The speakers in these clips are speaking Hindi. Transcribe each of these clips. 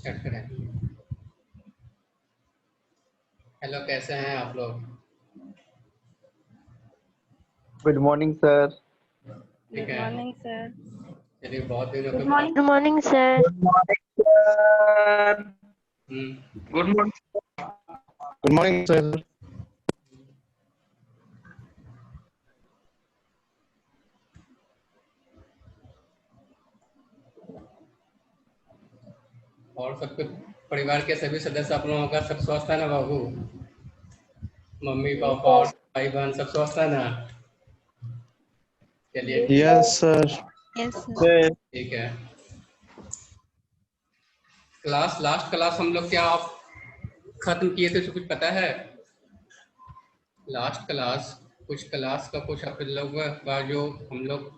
स्टार्ट करें। हेलो, कैसे हैं आप लोग? Good morning sir. ठीक है। Morning sir. चलिए, बहुत दिनों के गुड बाद। Morning sir. Good morning sir. और सब कुछ परिवार के सभी सदस्य आप लोगों का सब स्वस्थ है ना बाबू? मम्मी पापा और भाई बहन सब स्वस्थ है ना? चलिए यस सर। Yes sir. ठीक है। लास्ट क्लास हम लोग क्या खत्म किए थे, तो कुछ पता है? लास्ट क्लास का कुछ आप लोग का जो हम लोग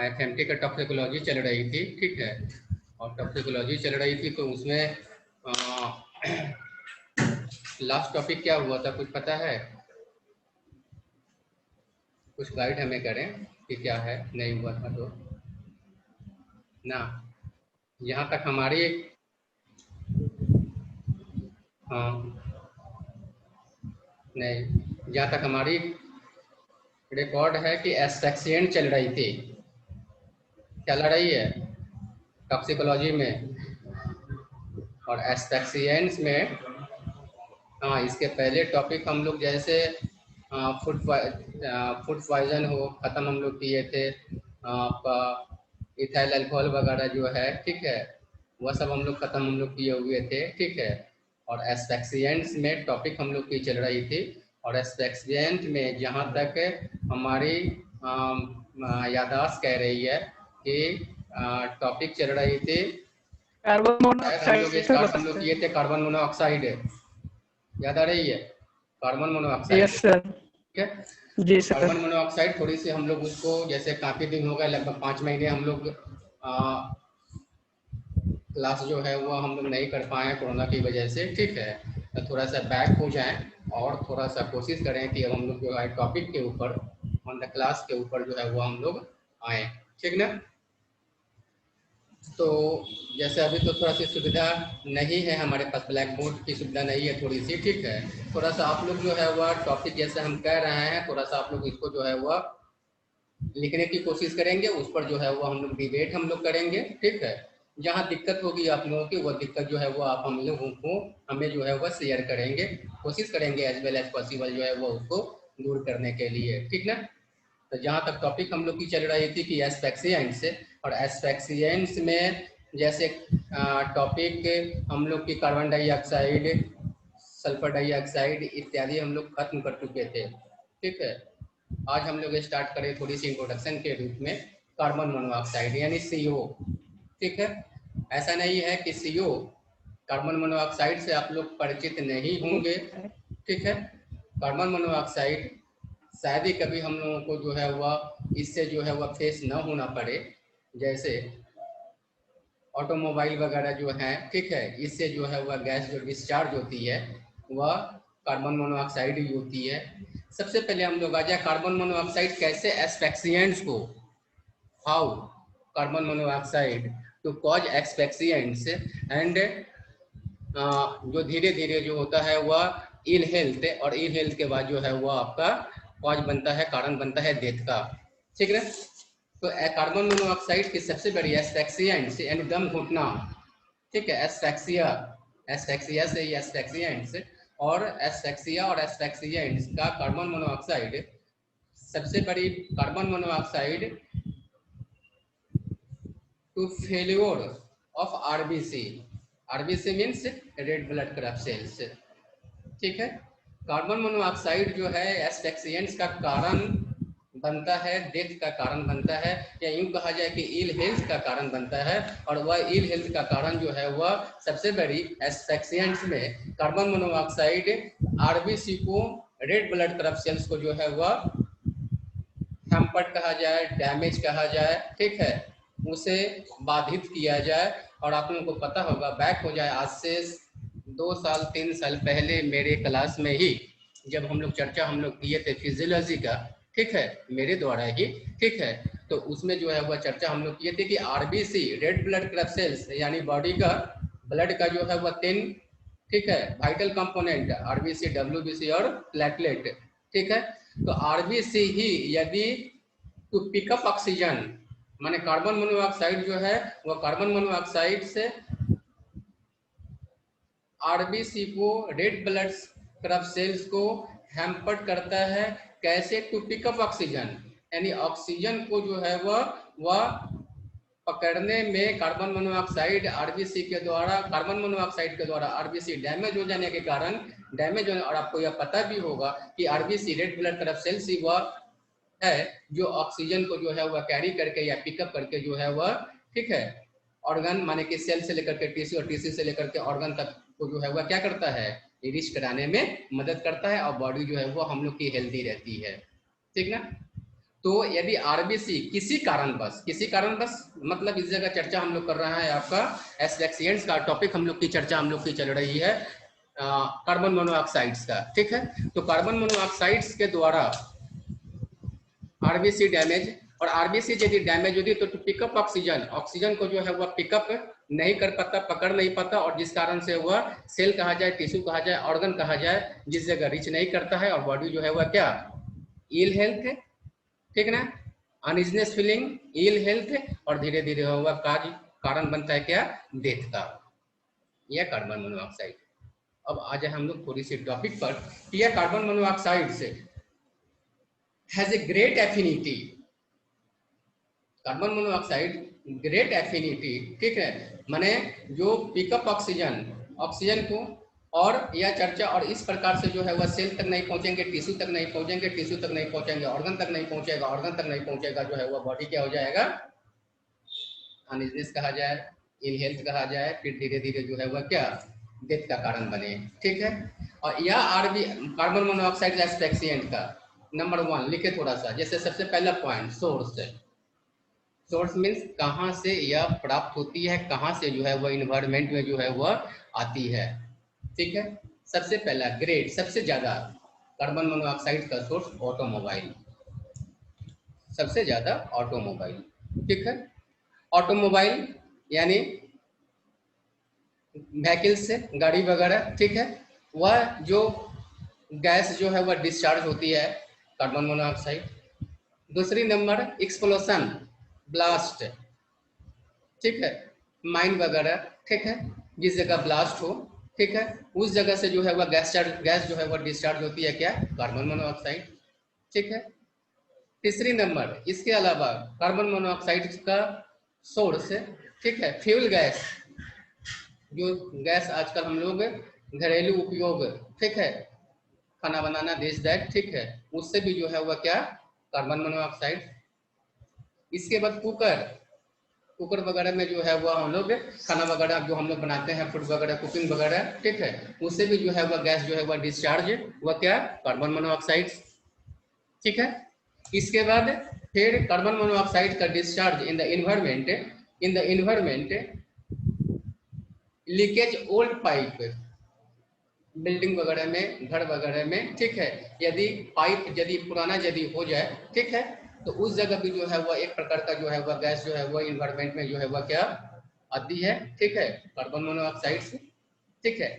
एफएमटी का टॉक्सिकोलॉजी चल रही थी, ठीक है। और टॉक्सिकोलॉजी चल रही थी तो उसमें लास्ट टॉपिक क्या हुआ था, कुछ पता है? कुछ गाइड हमें करें कि क्या है, नहीं हुआ था तो ना। यहाँ तक हमारी हाँ नहीं, जहाँ तक हमारी रिकॉर्ड है कि एस्फेक्सिएंट चल रही थी, चल रही है टॉक्सिकोलॉजी में। और एस्फेक्सिएंट्स में इसके पहले टॉपिक हम लोग जैसे फूड पॉइजन हो ख़त्म हम लोग किए थे, आपका इथाइल अल्कोहल वगैरह जो है, ठीक है, वह सब हम लोग ख़त्म हम लोग किए हुए थे, ठीक है। और एस्फेक्सिएंट्स में टॉपिक हम लोग की चल रही थी। और एस्फेक्सिएंट में जहाँ तक हमारी याददाश्त कह रही है कि टॉपिक चल रही थी कार्बन हम लोग स्टार्ट हम लोग मोनोऑक्साइड। किए थे कार्बन मोनोऑक्साइड, याद आ रही है? Carbon monoxide, yes sir. ठीक है। जी सर। कार्बन मोनोऑक्साइड थोड़ी सी हम लोग उसको, जैसे काफ़ी दिन हो गए, लगभग 5 महीने हम लोग क्लास जो है वो हम लोग नहीं कर पाए कोरोना की वजह से, ठीक है। तो थोड़ा सा बैक हो जाएं और थोड़ा सा कोशिश करें कि अब हम लोग जो है टॉपिक के ऊपर, ऑन द क्लास के ऊपर जो है वो हम लोग आए, ठीक ना। तो जैसे अभी तो थोड़ा सी सुविधा नहीं है हमारे पास, ब्लैक बोर्ड की सुविधा नहीं है थोड़ी सी, ठीक है। थोड़ा सा आप लोग जो है वह टॉपिक जैसे हम कह रहे हैं, थोड़ा सा आप लोग इसको जो है वह लिखने की कोशिश करेंगे, उस पर जो है वो हम लोग डिबेट हम लोग करेंगे, ठीक है। जहाँ दिक्कत होगी आप लोगों की, वह दिक्कत जो है वो आप हम लोगों को हमें जो है वह शेयर करेंगे, कोशिश करेंगे एज वेल एज पॉसिबल जो है वो उसको दूर करने के लिए, ठीक ना। तो जहाँ तक टॉपिक हम लोग की चल रही थी कि एस्फेक्सिएंट्स, और एस्फेक्सिएंट्स में जैसे टॉपिक हम लोग की कार्बन डाइऑक्साइड, सल्फर डाइऑक्साइड इत्यादि हम लोग खत्म कर चुके थे, ठीक है। आज हम लोग स्टार्ट करें थोड़ी सी इंट्रोडक्शन के रूप में कार्बन मोनोऑक्साइड यानी CO, ठीक है। ऐसा नहीं है कि CO कार्बन मोनोऑक्साइड से आप लोग परिचित नहीं होंगे, ठीक है। कार्बन मोनोऑक्साइड शायद ही कभी हम लोगों को जो है वह इससे जो है वह फेस न होना पड़े, जैसे ऑटोमोबाइल वगैरह जो हैं, ठीक है, इससे जो है वह गैस जो डिस्चार्ज होती है वह कार्बन मोनोऑक्साइड ही होती है। सबसे पहले हम लोग आ जाए कार्बन मोनोऑक्साइड कैसे एस्फेक्सिएंट्स को, how carbon monoxide to cause asphyxiants and जो धीरे धीरे जो होता है वह इल हेल्थ, और इल हेल्थ के बाद जो है वह आपका कॉज बनता है, कारण बनता है डेथ का, ठीक है। तो कार्बन मोनोऑक्साइड की सबसे बड़ी एस्फेक्सिएंट्स यानी दम घुटना, ठीक है, एस्फेक्सिया, एस्फेक्सिया से ही एस्फेक्सिएंट्स, और एस्फेक्सिया और एस्फेक्सिएंट्स का कार्बन मोनोऑक्साइड सबसे बड़ी carbon monoxide to failure of RBC, RBC means red blood club cells, ठीक है। कार्बन मोनोऑक्साइड जो है एस्फेक्सिएंट्स का कारण बनता है, डेथ का कारण बनता है, या यूं कहा जाए कि इल हेल्थ का कारण बनता है। और वह इल हेल्थ का कारण जो है वह सबसे बड़ी एस्फेक्सिएंट्स में कार्बन मोनोऑक्साइड आरबीसी को, रेड ब्लड क्लब सेल्स को जो है वह हैम्पर्ड कहा जाए, डैमेज कहा जाए, ठीक है, उसे बाधित किया जाए। और आप लोगों को पता होगा, बैक हो जाए आज से 2 साल 3 साल पहले मेरे क्लास में ही जब हम लोग चर्चा हम लोग किए थे फिजियोलॉजी का, ठीक है, मेरे द्वारा ही, ठीक है, तो उसमें जो है वह चर्चा हम लोग किए थे कि RBC, red blood club cells यानी बॉडी का ब्लड का जो है वह 3, ठीक है, वाइटल कंपोनेंट आरबीसी, डब्ल्यूबीसी और प्लेटलेट, ठीक है। तो आरबीसी ही यदि टू पिकअप ऑक्सीजन, माने कार्बन मोनोऑक्साइड जो है वह कार्बन मोनोऑक्साइड से आरबीसी को, रेड ब्लड क्लब सेल्स को हैम्पर्ड करता है। कैसे? टू पिकअप ऑक्सीजन, यानी ऑक्सीजन को जो है वह पकड़ने में कार्बन मोनोऑक्साइड आरबीसी के द्वारा, कार्बन मोनोऑक्साइड के द्वारा आरबीसी डैमेज हो जाने के कारण, डैमेज होने, और आपको यह पता भी होगा कि RBC, red blood club cells ही वह है जो ऑक्सीजन को जो है वह कैरी करके या पिकअप करके जो है वह, ठीक है, ऑर्गन माने कि सेल से लेकर के टिश्यू और टिश्यू से लेकर के ऑर्गन तक को जो है वह क्या करता है, रीच कराने में मदद करता है और बॉडी जो है वो हम लोग की हेल्दी रहती है, ठीक ना। तो यदि आरबीसी किसी कारणवश मतलब इस जगह चर्चा हम लोग कर रहे हैं, आपका एस्फिक्सिएंट्स का टॉपिक हम लोग की चर्चा हम लोग की चल रही है कार्बन मोनोऑक्साइड्स का, ठीक है। तो कार्बन मोनोऑक्साइड्स के द्वारा आरबीसी डैमेज, और आरबीसी यदि डैमेज होती तो पिकअप ऑक्सीजन को जो है वह पिकअप नहीं कर पाता, पकड़ नहीं पाता, और जिस कारण से वह सेल कहा जाए, टिश्यू कहा जाए, ऑर्गन कहा जाए, जिस जगह रीच नहीं करता है, और बॉडी जो है वह क्या, इल हेल्थ, ठीक ना, अनइजनेस फीलिंग, इल हेल्थ, और धीरे धीरे वह कारण बनता है क्या, डेथ का, यह कार्बन मोनोऑक्साइड। अब आ जाए हम लोग थोड़ी सी टॉपिक पर, यह कार्बन मोनोऑक्साइड से has a great affinity, carbon monoxide great affinity, ठीक है, माने जो पिकअप ऑक्सीजन को, और यह चर्चा, और इस प्रकार से जो है वह सेल तक नहीं पहुंचेंगे, टिश्यू तक नहीं पहुंचेंगे, टिश्यू तक नहीं पहुंचेंगे, ऑर्गन तक नहीं पहुंचेगा, ऑर्गन तक नहीं पहुंचेगा, जो है वह बॉडी क्या हो जाएगा, अनइजनेस कहा जाए, इल हेल्थ कहा जाए, फिर धीरे धीरे जो है वह क्या, डेथ का कारण बने, ठीक है। और यह आरबी कार्बन मोनोऑक्साइड एस्फिक्सिएंट का नंबर 1 लिखे थोड़ा सा। जैसे सबसे पहला पॉइंट, सोर्स मीन्स कहाँ से यह प्राप्त होती है, कहाँ से जो है वह इन्वायरमेंट में जो है वह आती है, ठीक है। सबसे पहला ग्रेड, सबसे ज्यादा कार्बन मोनोऑक्साइड का सोर्स ऑटोमोबाइल, सबसे ज्यादा ऑटोमोबाइल, ठीक है। ऑटोमोबाइल यानी व्हीकल से, गाड़ी वगैरह, ठीक है, वह जो गैस जो है वह डिस्चार्ज होती है, कार्बन मोनोऑक्साइड। दूसरी नंबर एक्सप्लोशन, ब्लास्ट, ठीक है, माइन वगैरह, ठीक है, जिस जगह ब्लास्ट हो, ठीक है, उस जगह से जो है वह गैस जो है वह डिस्चार्ज होती है, क्या, कार्बन मोनोऑक्साइड, ठीक है। तीसरी नंबर, इसके अलावा कार्बन मोनोऑक्साइड का सोर्स, ठीक है, फ्यूल गैस, जो गैस आजकल हम लोग घरेलू उपयोग, ठीक है, खाना बनाना, दिस दैट, ठीक है, उससे भी जो है वह क्या, कार्बन मोनोऑक्साइड। इसके बाद कुकर वगैरह में जो है वह हम लोग खाना वगैरह जो हम लोग बनाते हैं, फूड वगैरह, कुकिंग वगैरह, ठीक है, उससे भी जो है वह गैस जो है वह डिस्चार्ज, वह क्या, कार्बन मोनोऑक्साइड, ठीक है। इसके बाद फिर कार्बन मोनोऑक्साइड का discharge in the environment, leakage old pipe, building वगैरह में, घर वगैरह में, ठीक है, यदि पाइप यदि पुराना यदि हो जाए, ठीक है, तो उस जगह भी जो है वह एक प्रकार का जो है वह गैस जो है वह इन्वायरमेंट में जो है वह क्या आती है, ठीक है, कार्बन मोनोऑक्साइड से, ठीक है।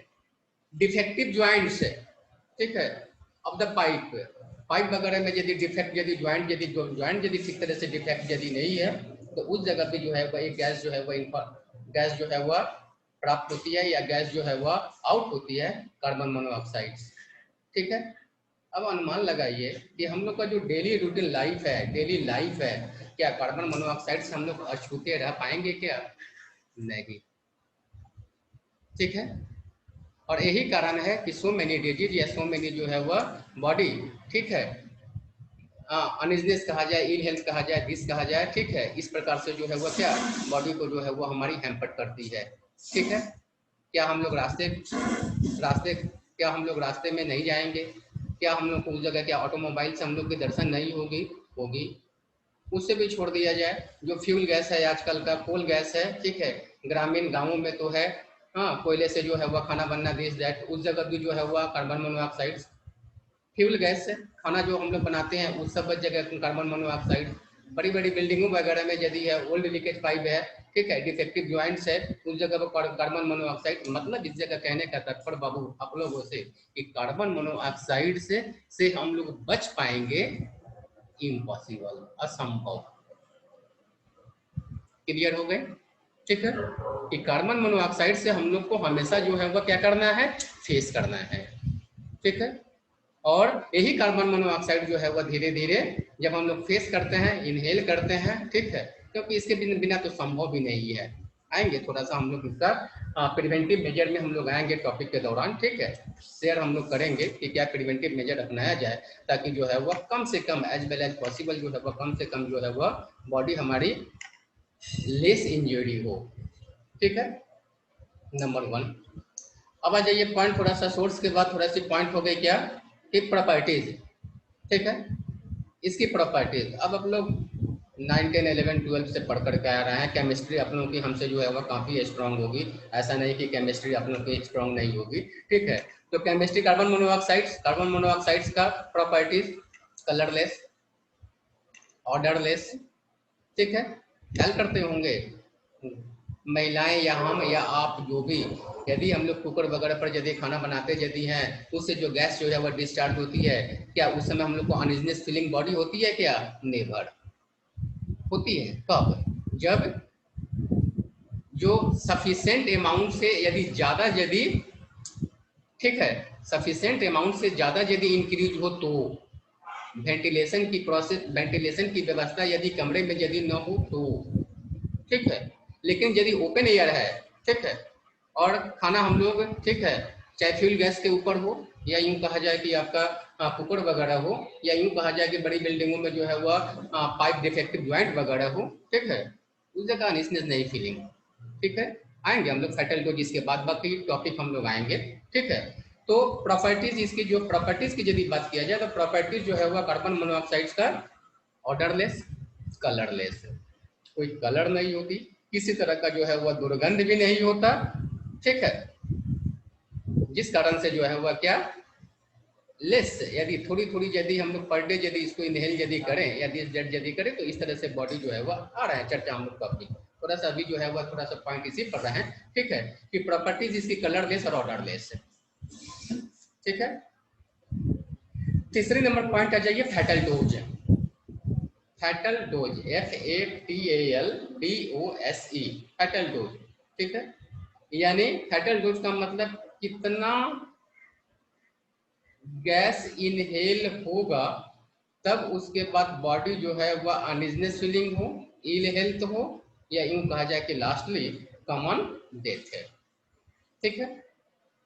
डिफेक्टिव ज्वाइंट्स, ठीक है, ऑफ द पाइप वगैरह में यदि डिफेक्ट, यदि ज्वाइंट यदि ठीक तरह से डिफेक्ट यदि नहीं है, तो उस जगह पे जो है वह एक गैस जो है वह प्राप्त होती है, या गैस जो है वह आउट होती है, कार्बन मोनोऑक्साइड, ठीक है। अब अनुमान लगाइए कि हम लोग का जो डेली रूटीन लाइफ है, क्या कार्बन मोनोऑक्साइड से हम लोग अछूते रह पाएंगे क्या? नहीं, ठीक है। और यही कारण है कि सो मेनी डिजीज या सो मेनी जो है वह बॉडी, ठीक है, अनइजनेस कहा जाए, इल हेल्थ कहा जाए, दिस कहा जाए, ठीक है, इस प्रकार से जो है वह क्या बॉडी को जो है वो हमारी हैम्पर्ड करती है, ठीक है। क्या हम लोग रास्ते में नहीं जाएंगे? क्या हम लोग को उस जगह क्या ऑटोमोबाइल से हम लोग की दर्शन नहीं होगी? उससे भी छोड़ दिया जाए, जो फ्यूल गैस है आजकल का, कोल गैस है, ठीक है, ग्रामीण गांवों में तो है, हाँ, कोयले से जो है वह खाना बनना, दिस दैट, उस जगह भी जो है वह कार्बन मोनोऑक्साइड, फ्यूल गैस से खाना जो हम लोग बनाते हैं उस सब जगह कार्बन मोनोऑक्साइड, बड़ी बड़ी बिल्डिंगों वगैरह में यदि है ओल्ड लीकेज पाइप है, ठीक है, डिफेक्टिव ज्वाइंट्स है, उस जगह पर कार्बन मोनोऑक्साइड, मतलब इस जगह कहने का तात्पर्य बाबू आप लोगों से कि कार्बन मोनोऑक्साइड से हम लोग बच पाएंगे, इम्पॉसिबल, असंभव। क्लियर हो गए? ठीक है, कि कार्बन मोनोऑक्साइड से हम लोग को हमेशा जो है वह क्या करना है, फेस करना है। ठीक है, और यही कार्बन मोनोऑक्साइड जो है वह धीरे धीरे जब हम लोग फेस करते हैं, इनहेल करते हैं, ठीक है, क्योंकि इसके बिना तो संभव भी नहीं है। आएंगे थोड़ा सा हम लोग इसका प्रिवेंटिव मेजर में हम लोग आएंगे टॉपिक के दौरान, ठीक है, शेयर हम लोग करेंगे कि क्या प्रिवेंटिव मेजर अपनाया जाए ताकि जो है वह कम से कम एज वेल एज पॉसिबल जो है वह कम से कम जो है वह बॉडी हमारी लेस इंजरी हो। ठीक है, नंबर 1। अब आ जाइए पॉइंट, थोड़ा सा सोर्स के बाद थोड़ा सी पॉइंट हो गई क्या कि प्रॉपर्टीज। ठीक है, इसकी प्रॉपर्टीज अब आप लोग 9, 10, 11, 12 से पढ़ करके आ रहे हैं। केमिस्ट्री आप लोगों की हमसे जो है वह काफ़ी स्ट्रांग होगी, ऐसा नहीं कि केमिस्ट्री आप लोगों की स्ट्रांग नहीं होगी। ठीक है, तो केमिस्ट्री कार्बन मोनोऑक्साइड्स का प्रॉपर्टीज कलरलेस, ऑर्डरलेस, ठीक है, ख्याल करते होंगे महिलाएं या हम या आप जो भी, यदि हम लोग कुकर वगैरह पर यदि खाना बनाते यदि हैं उससे जो गैस जो है वह डिस्चार्ज होती है, क्या उस समय हम लोग को अनइजनेस फीलिंग बॉडी होती है क्या? नेवर होती है। कब? जब जो सफिशिएंट अमाउंट से यदि ज्यादा, यदि ठीक है, सफिशिएंट अमाउंट से ज्यादा यदि इंक्रीज हो तो वेंटिलेशन की प्रोसेस, वेंटिलेशन की व्यवस्था यदि कमरे में यदि न हो तो, ठीक है, लेकिन यदि ओपन एयर है, ठीक है, और खाना हम लोग, ठीक है, चाहे फ्यूल गैस के ऊपर हो या यूं कहा जाए कि आपका कुकर वगैरह हो, या यूं कहा जाए कि बड़ी बिल्डिंगों में जो है वह पाइप डिफेक्टिव ज्वाइंट वगैरह हो, ठीक है, उस जगह अनइजनेस नहीं फीलिंग। ठीक है, आएंगे हम लोग फैटल डोज, इसके बाद बाकी टॉपिक हम लोग आएंगे। ठीक है, तो प्रॉपर्टीज, इसकी जो प्रॉपर्टीज की यदि बात किया जाए तो प्रॉपर्टीज जो है वह कार्बन मोनोऑक्साइड का ऑर्डरलेस, कलरलेस, कोई कलर नहीं होती, किसी तरह का जो है वह दुर्गंध भी नहीं होता। ठीक है, जिस कारण से जो है वह क्या लेस, यदि थोड़ी थोड़ी यदि हम लोग पर डे यदि इसको इनहेल यदि करें या यदि करें तो इस तरह से बॉडी जो है वह आ रहा है। चर्चा हम लोग का अपनी थोड़ा सा अभी जो है वह थोड़ा सा पॉइंट इसी पर रहे हैं। ठीक है, कि प्रॉपर्टीज इसकी कलरलेस और ऑर्डरलेस है। ठीक है, तीसरी नंबर पॉइंट आ जाइए fatal dose. Fatal dose, FATALDOSE, fatal dose. ठीक है, यानी फैटल डोज का मतलब कितना गैस इनहेल होगा तब उसके बाद बॉडी जो है वह अनइजनेस फीलिंग हो, इल हेल्थ हो, या यूं कहा जाए कि लास्टली कॉमन डेथ है। ठीक है,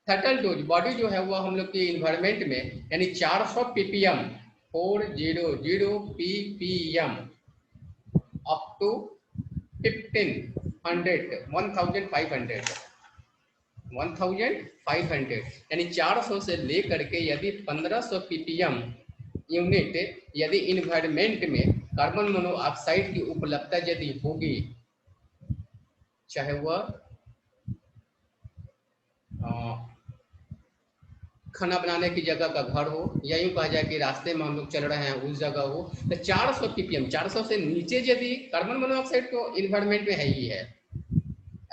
फैटल डोज बॉडी जो है वह हम लोग के इन्वायरमेंट में यानी 400 ppm 400 ppm अप टू 1500 यानी 400 से लेकर के यदि 1500 ppm यूनिट यदि इन्वायरमेंट में कार्बन मोनोऑक्साइड की उपलब्धता यदि होगी, चाहे वह खाना बनाने की जगह का घर हो या यूं कहा जाए कि रास्ते में हम लोग चल रहे हैं उस जगह हो, तो 400 ppm, 400 से नीचे यदि कार्बन मोनोऑक्साइड तो इन्वायरमेंट में है ही है।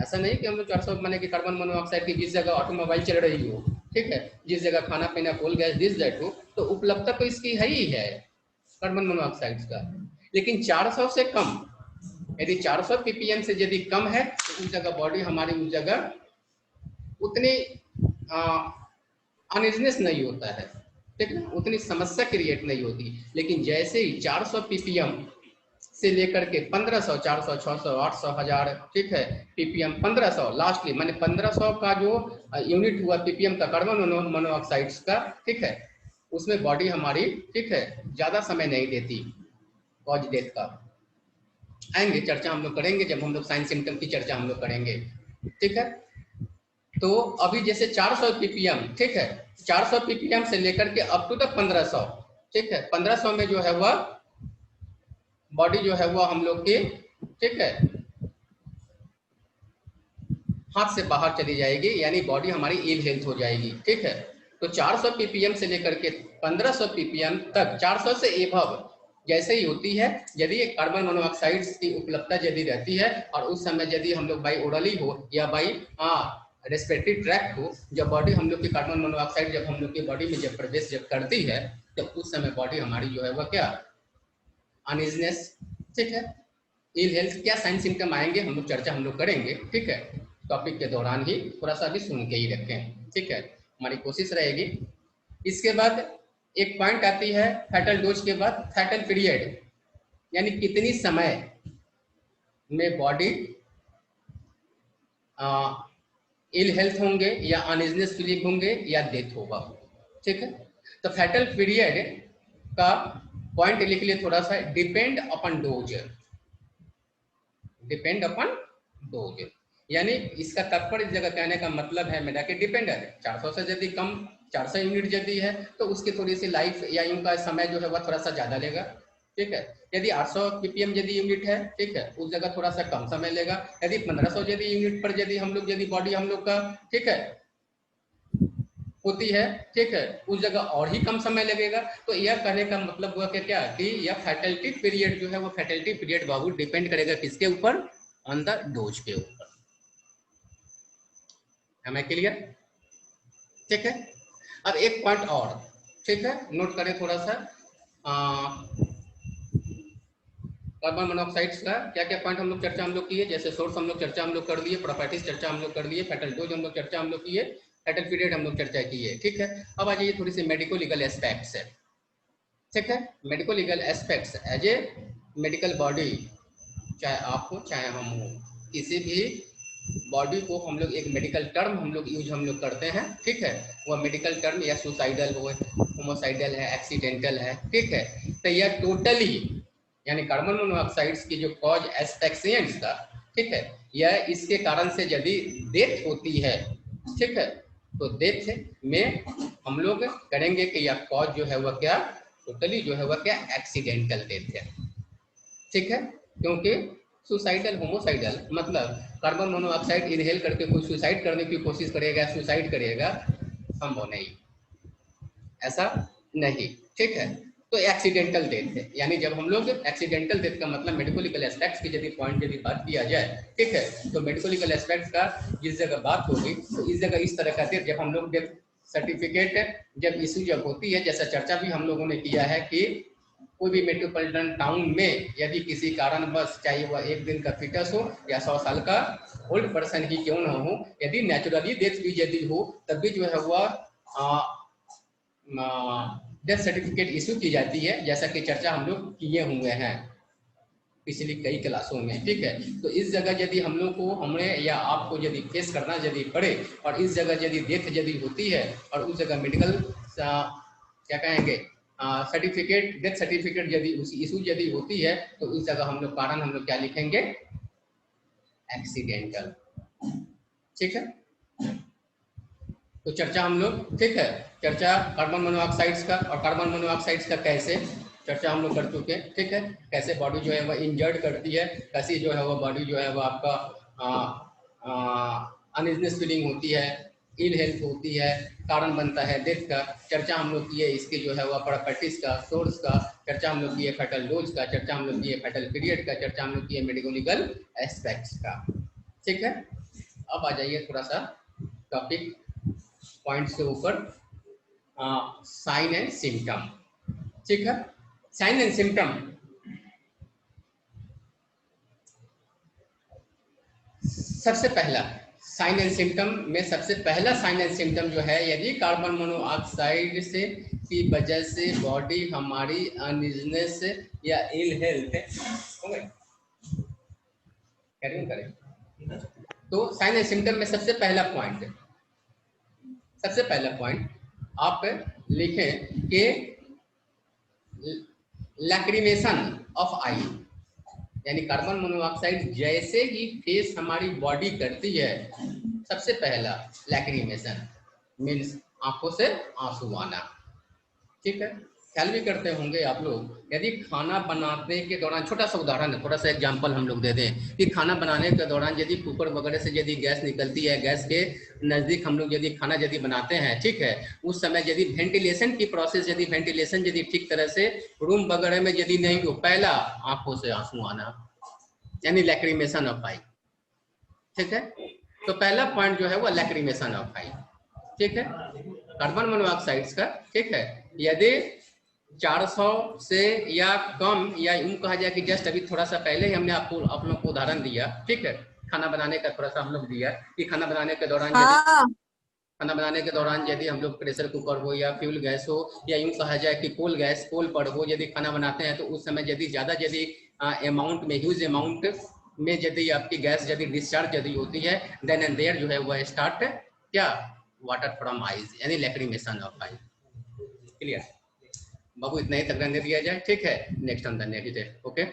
ऐसा नहीं कि हम लोग 400 माने कि कार्बन मोनोऑक्साइड की जिस जगह ऑटोमोबाइल चल रही हो, ठीक है, जिस जगह खाना पीना कोल गैस दिस दैट हो, तो उपलब्धता तो इसकी है ही है कार्बन मोनोऑक्साइड का। लेकिन 400 से कम, यदि 400 ppm से यदि कम है तो उस जगह बॉडी हमारी उस जगह उतनी अनइजनेस नहीं होता है, ठीक है, उतनी समस्या क्रिएट नहीं होती। लेकिन जैसे ही 400 ppm से लेकर के 1500, 400, 600, 800, 1000, ठीक है, ppm 1500 लास्टली माने 1500 का जो यूनिट हुआ ppm का कार्बन मोनोऑक्साइड्स का, ठीक है, उसमें बॉडी हमारी, ठीक है, ज्यादा समय नहीं देती कॉज डेथ का। आएंगे चर्चा हम लोग करेंगे जब हम लोग साइन सिम्टम की चर्चा हम लोग करेंगे। ठीक है, तो अभी जैसे 400 ppm, ठीक है, 400 ppm से लेकर के अप टू तक 1500, ठीक है, 1500 में जो है वह बॉडी जो है वह हम लोग की, ठीक है, हाथ से बाहर चली जाएगी, यानी बॉडी हमारी इल हेल्थ हो जाएगी। ठीक है, तो 400 ppm से लेकर के 1500 ppm तक, 400 से एबव जैसे ही होती है यदि कार्बन मोनोऑक्साइड्स की उपलब्धता यदि रहती है और उस समय यदि हम लोग बाई ओरली हो या बाई रेस्पिरेटरी ट्रैक हो, जब बॉडी हम लोग की कार्बन मोनोऑक्साइड जब हम लोग की बॉडी में जब प्रवेश जब करती है तब उस समय बॉडी हमारी जो है वह क्या अनइजनेस, ठीक है, इल हेल्थ, क्या साइन सिम्टम आएंगे हम लोग चर्चा हम लोग करेंगे, ठीक है, टॉपिक के दौरान ही थोड़ा सा भी सुन के ही रखें, ठीक है, हमारी कोशिश रहेगी। इसके बाद एक पॉइंट आती है फैटल डोज के बाद फैटल पीरियड, यानी कितनी समय में बॉडी इल हेल्थ होंगे या अनइजनेस फीलिंग होंगे या डेथ होगा, ठीक है। तो फैटल पीरियड का पॉइंट लिख लिए थोड़ा सा, depend upon dose, depend upon dose, यानी इसका तात्पर्य इस जगह कहने का मतलब है मेरा कि डिपेंडेंट 400 से यदि कम 400 यूनिट यदि है तो उसकी थोड़ी सी लाइफ या इनका समय जो है वह थोड़ा सा ज्यादा लेगा, ठीक है। यदि 800 ppm यदि यूनिट है, ठीक है, उस जगह थोड़ा सा कम समय लेगा। यदि 1500 यदि यूनिट पर यदि हम लोग यदि बॉडी हम लोग का, ठीक है, होती है, ठीक है, उस जगह और ही कम समय लगेगा। तो यह कहने का मतलब हुआ कि क्या कि यह फैटलिटी पीरियड जो है वो फैटलिटी पीरियड बाबू डिपेंड करेगा किसके ऊपर, ऑन द डोज के ऊपर। हमें क्लियर, ठीक है। अब एक पॉइंट और, ठीक है, नोट करें थोड़ा सा, कार्बन मोनोऑक्साइड्स का क्या क्या पॉइंट हम लोग चर्चा हम लोग किए, जैसे सोर्स हम लोग चर्चा हम लोग कर दिए, प्रॉपर्टीज चर्चा हम लोग कर दिए, फैटल डोज हम लोग चर्चा हम लोग किए, फैटल पीरियड हम लोग चर्चा किए, ठीक है। अब आ जाइए थोड़ी सी मेडिको लीगल एस्पेक्ट्स है, ठीक है। Medico legal aspects as a medical body, चाहे आप हो चाहे हम हो, किसी भी बॉडी को हम लोग एक मेडिकल टर्म हम लोग यूज हम लोग करते हैं, ठीक है। वह मेडिकल टर्म या सुसाइडल हो, होमोसाइडल है, एक्सीडेंटल है, ठीक है। तो यह टोटली यानी कार्बन मोनोऑक्साइड्स की जो कॉज एस्पेक्सिएंट्स का, ठीक है, यह इसके कारण से यदि डेथ होती है, ठीक है, तो डेथ में हम लोग करेंगे कि यह कॉज जो है वह क्या टोटली जो है वह क्या एक्सीडेंटल डेथ है, ठीक है। क्योंकि सुसाइडल होमोसाइडल मतलब कार्बन मोनोऑक्साइड इनहेल करके कोई सुसाइड करने की कोशिश करेगा, सुसाइड करेगा, संभव नहीं, ऐसा नहीं, ठीक है। तो एक्सीडेंटल डेथ है, यानी जब हम लोग एक्सीडेंटल डेथ का मतलब मेडिकल एस्पेक्ट्स की यदि पॉइंट यदि बात किया जाए, ठीक है, तो मेडिकल एस्पेक्ट्स का जिस जगह बात होगी तो इस जगह इस तरह का डेथ जब हम लोग डेथ सर्टिफिकेट जब इशू जब होती है, जैसा चर्चा भी हम लोगों ने किया है कि कोई भी मेट्रोपॉलिटन टाउन में यदि किसी कारणवश, चाहे वह एक दिन का फिटस हो या 100 साल का ओल्ड पर्सन ही क्यों ना हो, यदि नेचुरली डेथ भी यदि हो तब भी जो है वह डेथ सर्टिफिकेट इशू की जाती है, जैसा कि चर्चा हम लोग किए हुए हैं पिछली कई क्लासों में, ठीक है। तो इस जगह यदि हम लोग को हमें या आपको यदि फेस करना यदि पड़े और इस जगह यदि डेथ यदि होती है और उस जगह मेडिकल क्या कहेंगे सर्टिफिकेट, डेथ सर्टिफिकेट यदि उसी इशू यदि होती है तो उस जगह हम लोग कारण हम लोग क्या लिखेंगे, एक्सीडेंटल, ठीक है। तो चर्चा हम लोग, ठीक है, चर्चा कार्बन मोनोऑक्साइड्स का और कार्बन मोनोऑक्साइड्स का कैसे चर्चा हम लोग कर चुके हैं, ठीक है। कैसे बॉडी जो है वह इंजर्ड करती है, कैसी जो है वह बॉडी जो है वह आपका अनइजनेस फीलिंग होती है, इल हेल्थ होती है, कारण बनता है डेथ का, चर्चा हम लोग किए इसके जो है वह प्रॉपर्टीज का, सोर्स का चर्चा हम लोग किए, फैटल डोज का चर्चा हम लोग किए, फैटल पीरियड का चर्चा हम लोग किए, मेडिकल एस्पेक्ट्स का, ठीक है। अब आ जाइए थोड़ा सा टॉपिक पॉइंट्स के ऊपर, साइन एंड सिम्टम, ठीक है। साइन एंड सिम्टम, सबसे पहला साइन एंड सिम्टम में सबसे पहला साइन एंड सिम्टम जो है, यदि कार्बन मोनोऑक्साइड से की वजह से बॉडी हमारी अनइजनेस या इल हेल्थ करें, तो साइन एंड सिम्टम में सबसे पहला पॉइंट आप लिखें कि लैक्रिमेशन ऑफ आई, यानी कार्बन मोनोऑक्साइड जैसे ही फेस हमारी बॉडी करती है, सबसे पहला लैक्रिमेशन मीन्स आंखों से आंसू आना, ठीक है। ख्याल भी करते होंगे आप लोग, यदि खाना बनाने के दौरान, छोटा सा उदाहरण है, थोड़ा सा एग्जांपल हम लोग दे दें कि खाना बनाने के दौरान यदि कुकर वगैरह से यदि गैस निकलती है, गैस के नज़दीक हम लोग यदि खाना यदि बनाते हैं, ठीक है, उस समय यदि वेंटिलेशन की प्रोसेस, यदि वेंटिलेशन यदि ठीक तरह से रूम वगैरह में यदि नहीं हो, पहला आंखों से आंसू आना, यानी लैक्रिमेशन ऑफ आई, ठीक है। तो पहला पॉइंट जो है वो लैक्रिमेशन ऑफ आई, ठीक है, कार्बन मोनोऑक्साइड्स का, ठीक है। यदि 400 से या कम, या यूं कहा जाए कि जस्ट अभी थोड़ा सा पहले ही हमने आपको आप लोग को उदाहरण दिया, ठीक है, खाना बनाने का थोड़ा सा हम लोग दिया कि खाना बनाने के दौरान यदि हम लोग प्रेशर कुकर हो या फ्यूल गैस हो, या यूं कहा जाए कि कोल गैस, कोल पर हो, यदि खाना बनाते हैं तो उस समय यदि ज़्यादा यदि अमाउंट में, ह्यूज अमाउंट में यदि आपकी गैस यदि डिस्चार्ज यदि होती है, देन एंड देयर जो है वह स्टार्ट क्या, वाटर फ्रॉम आईज, यानी लैक्रिमेशन ऑफ आई। क्लियर बाबू, इतना ही तक रहने दिया जाए, ठीक है। Next on the next day, okay.